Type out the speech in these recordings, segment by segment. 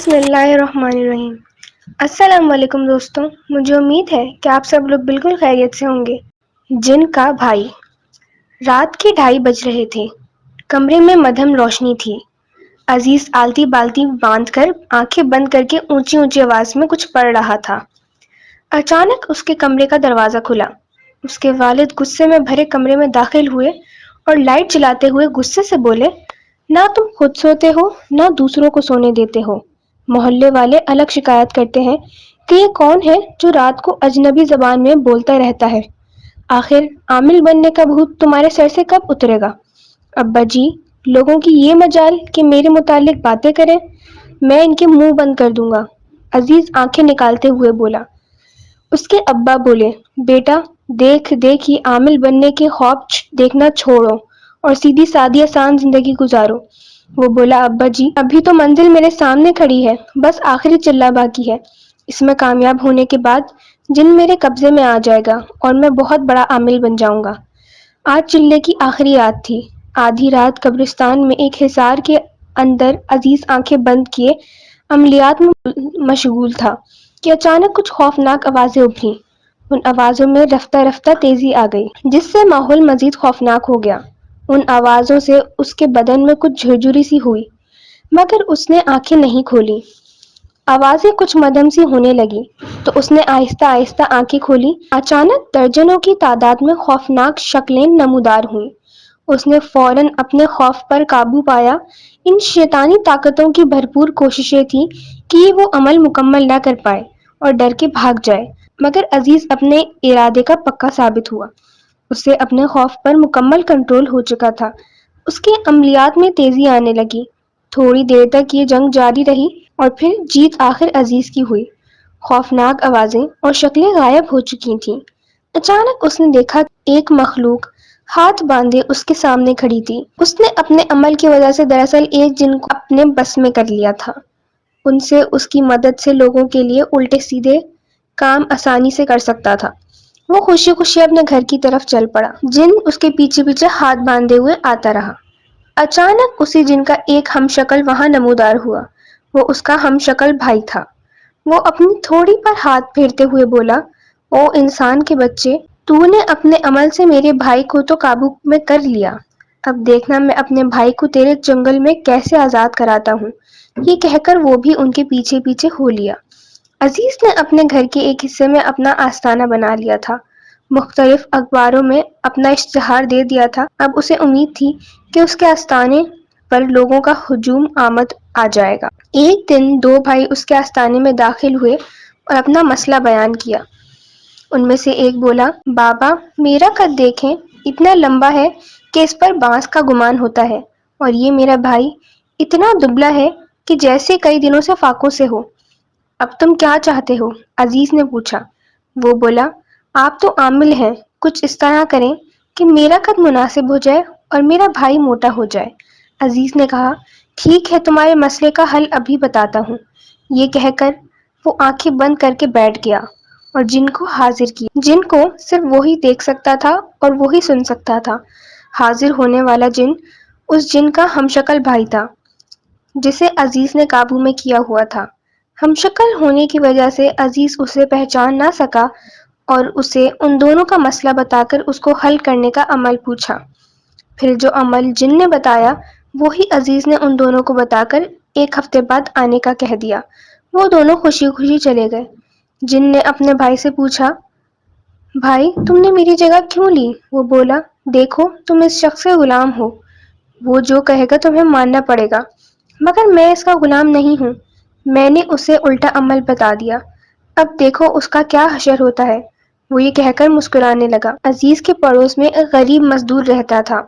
بسم اللہ الرحمن الرحیم۔ السلام علیکم دوستوں، مجھے امید ہے کہ آپ سب لوگ بالکل خیریت سے ہوں گے۔ جن کا بھائی۔ رات کے 2:30 بج رہے تھے۔ کمرے میں مدھم روشنی تھی۔ عزیز آلتی بالتی باندھ کر آنکھیں بند کر کے اونچی اونچی آواز میں کچھ پڑھ رہا تھا۔ اچانک اس کے کمرے کا دروازہ کھلا۔ اس کے والد غصے میں بھرے کمرے میں داخل ہوئے اور لائٹ جلاتے ہوئے غصے سے بولے، نہ تم خود سوتے ہو نہ دوسروں کو سونے دیتے ہو۔ محلے والے الگ شکایت کرتے ہیں کہ یہ کون ہے جو رات کو اجنبی زبان میں بولتا رہتا ہے۔ آخر عامل بننے کا بھوت تمہارے سر سے کب اترے گا؟ ابا جی، لوگوں کی یہ مجال کہ میرے متعلق باتیں کریں، میں ان کے منہ بند کر دوں گا۔ عزیز آنکھیں نکالتے ہوئے بولا۔ اس کے ابا بولے، بیٹا دیکھ یہ عامل بننے کے خواب دیکھنا چھوڑو اور سیدھی سادی آسان زندگی گزارو۔ وہ بولا، ابا جی ابھی تو منزل میرے سامنے کھڑی ہے، بس آخری چلہ باقی ہے۔ اس میں کامیاب ہونے کے بعد جن میرے قبضے میں آ جائے گا اور میں بہت بڑا عامل بن جاؤں گا۔ آج چلے کی آخری رات تھی۔ آدھی رات قبرستان میں ایک حصار کے اندر عزیز آنکھیں بند کیے عملیات میں مشغول تھا کہ اچانک کچھ خوفناک آوازیں ابھریں۔ ان آوازوں میں رفتہ رفتہ تیزی آ گئی، جس سے ماحول مزید خوفناک ہو گیا۔ ان آوازوں سے اس کے بدن میں کچھ جھرجھری سی ہوئی، مگر اس نے آنکھیں نہیں کھولیں۔ آوازیں کچھ مدھم سی ہونے لگی تو اس نے آہستہ آہستہ آنکھیں کھولیں۔ اچانک درجنوں کی تعداد میں خوفناک شکلیں نمودار ہوئیں۔ اس نے فوراً اپنے خوف پر قابو پایا۔ ان شیطانی طاقتوں کی بھرپور کوششیں تھیں کہ وہ عمل مکمل نہ کر پائے اور ڈر کے بھاگ جائے، مگر عزیز اپنے ارادے کا پکا ثابت ہوا۔ اسے اپنے خوف پر مکمل کنٹرول ہو چکا تھا۔ اس کے عملیات میں تیزی آنے لگی۔ تھوڑی دیر تک یہ جنگ جاری رہی اور پھر جیت آخر عزیز کی ہوئی۔ خوفناک آوازیں اور شکلیں غائب ہو چکی تھیں۔ اچانک اس نے دیکھا ایک مخلوق ہاتھ باندھے اس کے سامنے کھڑی تھی۔ اس نے اپنے عمل کی وجہ سے دراصل ایک جن کو اپنے بس میں کر لیا تھا۔ ان سے اس کی مدد سے لوگوں کے لیے الٹے سیدھے کام آسانی سے کر سکتا تھا۔ وہ خوشی خوشی اپنے گھر کی طرف چل پڑا۔ جن اس کے پیچھے پیچھے ہاتھ باندھے ہوئے آتا رہا۔ اچانک اسی جن کا ایک ہم شکل وہاں نمودار ہوا۔ وہ اس کا ہم شکل بھائی تھا۔ وہ اپنی تھوڑی پر ہاتھ پھیرتے ہوئے بولا، او انسان کے بچے، تو نے اپنے عمل سے میرے بھائی کو تو قابو میں کر لیا، اب دیکھنا میں اپنے بھائی کو تیرے جنگل میں کیسے آزاد کراتا ہوں۔ یہ کہہ کر وہ بھی ان کے پیچھے پیچھے ہو لیا۔ عزیز نے اپنے گھر کے ایک حصے میں اپنا آستانہ بنا لیا تھا۔ مختلف اخباروں میں اپنا اشتہار دے دیا تھا۔ اب اسے امید تھی کہ اس کے آستانے پر لوگوں کا ہجوم آمد آ جائے گا۔ ایک دن 2 بھائی اس کے آستانے میں داخل ہوئے اور اپنا مسئلہ بیان کیا۔ ان میں سے ایک بولا، بابا میرا قد دیکھیں، اتنا لمبا ہے کہ اس پر بانس کا گمان ہوتا ہے، اور یہ میرا بھائی اتنا دبلا ہے کہ جیسے کئی دنوں سے فاقوں سے ہو۔ اب تم کیا چاہتے ہو؟ عزیز نے پوچھا۔ وہ بولا، آپ تو عامل ہیں، کچھ اس طرح کریں کہ میرا قد مناسب ہو جائے اور میرا بھائی موٹا ہو جائے۔ عزیز نے کہا، ٹھیک ہے، تمہارے مسئلے کا حل ابھی بتاتا ہوں۔ یہ کہہ کر وہ آنکھیں بند کر کے بیٹھ گیا اور جن کو حاضر کیا۔ جن کو صرف وہی دیکھ سکتا تھا اور وہی سن سکتا تھا۔ حاضر ہونے والا جن اس جن کا ہم شکل بھائی تھا جسے عزیز نے قابو میں کیا ہوا تھا۔ ہم شکل ہونے کی وجہ سے عزیز اسے پہچان نہ سکا اور اسے ان دونوں کا مسئلہ بتا کر اس کو حل کرنے کا عمل پوچھا۔ پھر جو عمل جن نے بتایا وہی عزیز نے ان دونوں کو بتا کر 1 ہفتے بعد آنے کا کہہ دیا۔ وہ دونوں خوشی خوشی چلے گئے۔ جن نے اپنے بھائی سے پوچھا، بھائی تم نے میری جگہ کیوں لی؟ وہ بولا، دیکھو تم اس شخص کے غلام ہو، وہ جو کہے گا تمہیں ماننا پڑے گا، مگر میں اس کا غلام نہیں ہوں، میں نے اسے الٹا عمل بتا دیا، اب دیکھو اس کا کیا حشر ہوتا ہے۔ وہ یہ کہہ کر مسکرانے لگا۔ عزیز کے پڑوس میں ایک غریب مزدور رہتا تھا۔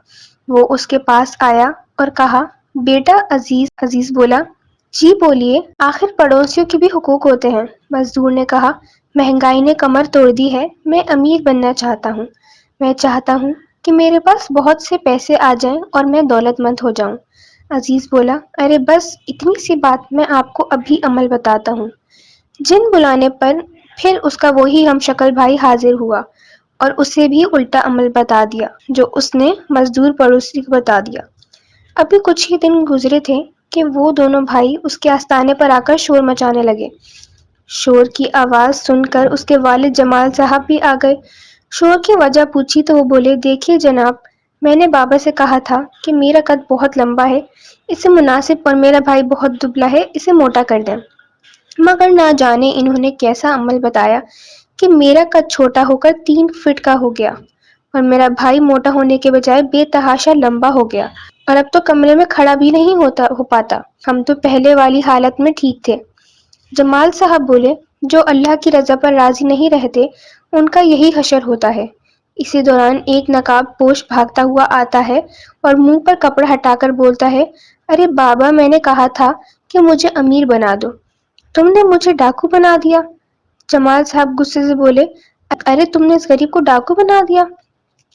وہ اس کے پاس آیا اور کہا، بیٹا عزیز۔ عزیز بولا، جی بولیے، آخر پڑوسیوں کے بھی حقوق ہوتے ہیں۔ مزدور نے کہا، مہنگائی نے کمر توڑ دی ہے، میں امیر بننا چاہتا ہوں، میں چاہتا ہوں کہ میرے پاس بہت سے پیسے آ جائیں اور میں دولت مند ہو جاؤں۔ عزیز بولا، ارے بس اتنی سی بات، میں آپ کو ابھی عمل بتاتا ہوں۔ جن بلانے پر پھر اس کا وہی ہم شکل بھائی حاضر ہوا اور اسے بھی الٹا عمل بتا دیا جو اس نے مزدور پڑوسی کو بتا دیا۔ ابھی کچھ ہی دن گزرے تھے کہ وہ دونوں بھائی اس کے آستانے پر آ کر شور مچانے لگے۔ شور کی آواز سن کر اس کے والد جمال صاحب بھی آ گئے۔ شور کی وجہ پوچھی تو وہ بولے، دیکھیے جناب، میں نے بابا سے کہا تھا کہ میرا قد بہت لمبا ہے، اسے مناسب، اور میرا بھائی بہت دبلا ہے، اسے موٹا کر دیں۔ مگر نہ جانے انہوں نے کیسا عمل بتایا کہ میرا قد چھوٹا ہو کر 3 فٹ کا ہو گیا اور میرا بھائی موٹا ہونے کے بجائے بے تحاشا لمبا ہو گیا، اور اب تو کمرے میں کھڑا بھی نہیں ہو پاتا۔ ہم تو پہلے والی حالت میں ٹھیک تھے۔ جمال صاحب بولے، جو اللہ کی رضا پر راضی نہیں رہتے ان کا یہی حشر ہوتا ہے۔ اسی دوران ایک نقاب پوش بھاگتا ہوا آتا ہے اور منہ پر کپڑا ہٹا کر بولتا ہے، ارے بابا، میں نے کہا تھا کہ مجھے امیر بنا دو، تم نے مجھے ڈاکو بنا دیا۔ جمال صاحب غصے سے بولے، ارے تم نے اس غریب کو ڈاکو بنا دیا؟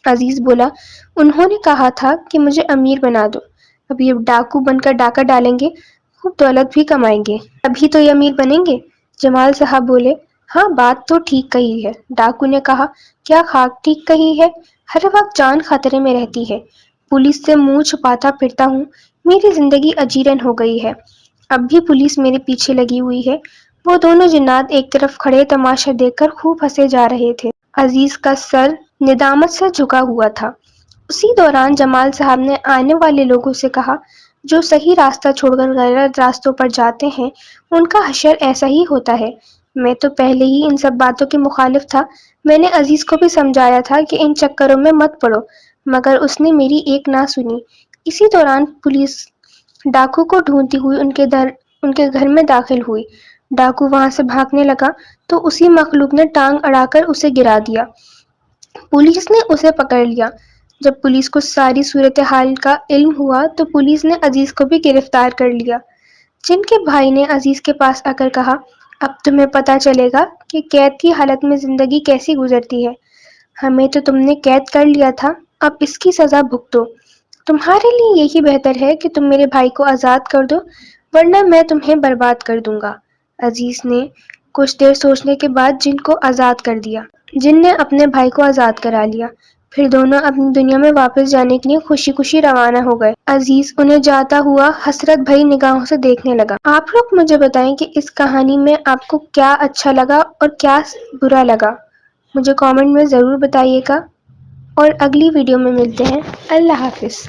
عزیز بولا، انہوں نے کہا تھا کہ مجھے امیر بنا دو، اب یہ ڈاکو بن کر ڈاکہ ڈالیں گے، خوب دولت بھی کمائیں گے، ابھی تو یہ امیر بنیں گے۔ جمال صاحب بولے، ہاں بات تو ٹھیک کہی ہے۔ ڈاکو نے کہا، کیا خاک ٹھیک کہی ہے، ہر وقت جان خطرے میں رہتی ہے، پولیس سے منہ چھپاتا پھرتا ہوں، میری زندگی اجیرن ہو گئی ہے، اب بھی پولیس میرے پیچھے لگی ہوئی ہے۔ وہ دونوں جنات ایک طرف کھڑے تماشا دیکھ کر خوب ہنسے جا رہے تھے۔ عزیز کا سر ندامت سے جھکا ہوا تھا۔ اسی دوران جمال صاحب نے آنے والے لوگوں سے کہا، جو صحیح راستہ چھوڑ کر غلط راستوں پر جاتے ہیں ان کا حشر ایسا ہی ہوتا ہے۔ میں تو پہلے ہی ان سب باتوں کے مخالف تھا، میں نے عزیز کو بھی سمجھایا تھا کہ ان چکروں میں مت پڑو، مگر اس نے میری ایک نہ سنی۔ اسی دوران پولیس ڈاکو کو ڈھونڈتی ہوئی ان کے گھر میں داخل ہوئی۔ ڈاکو وہاں سے بھاگنے لگا تو اسی مخلوق نے ٹانگ اڑا کر اسے گرا دیا۔ پولیس نے اسے پکڑ لیا۔ جب پولیس کو ساری صورتحال کا علم ہوا تو پولیس نے عزیز کو بھی گرفتار کر لیا۔ جن کے بھائی نے عزیز کے پاس آ کر کہا، اب تمہیں پتہ چلے گا کہ قید کی حالت میں زندگی کیسی گزرتی ہے، ہمیں تو تم نے قید کر لیا تھا، اب اس کی سزا بھگتو، تمہارے لیے یہی بہتر ہے کہ تم میرے بھائی کو آزاد کر دو، ورنہ میں تمہیں برباد کر دوں گا۔ عزیز نے کچھ دیر سوچنے کے بعد جن کو آزاد کر دیا۔ جن نے اپنے بھائی کو آزاد کرا لیا۔ پھر دونوں اپنی دنیا میں واپس جانے کے لیے خوشی خوشی روانہ ہو گئے۔ عزیز انہیں جاتا ہوا حسرت بھری نگاہوں سے دیکھنے لگا۔ آپ لوگ مجھے بتائیں کہ اس کہانی میں آپ کو کیا اچھا لگا اور کیا برا لگا، مجھے کامنٹ میں ضرور بتائیے گا، اور اگلی ویڈیو میں ملتے ہیں۔ اللہ حافظ۔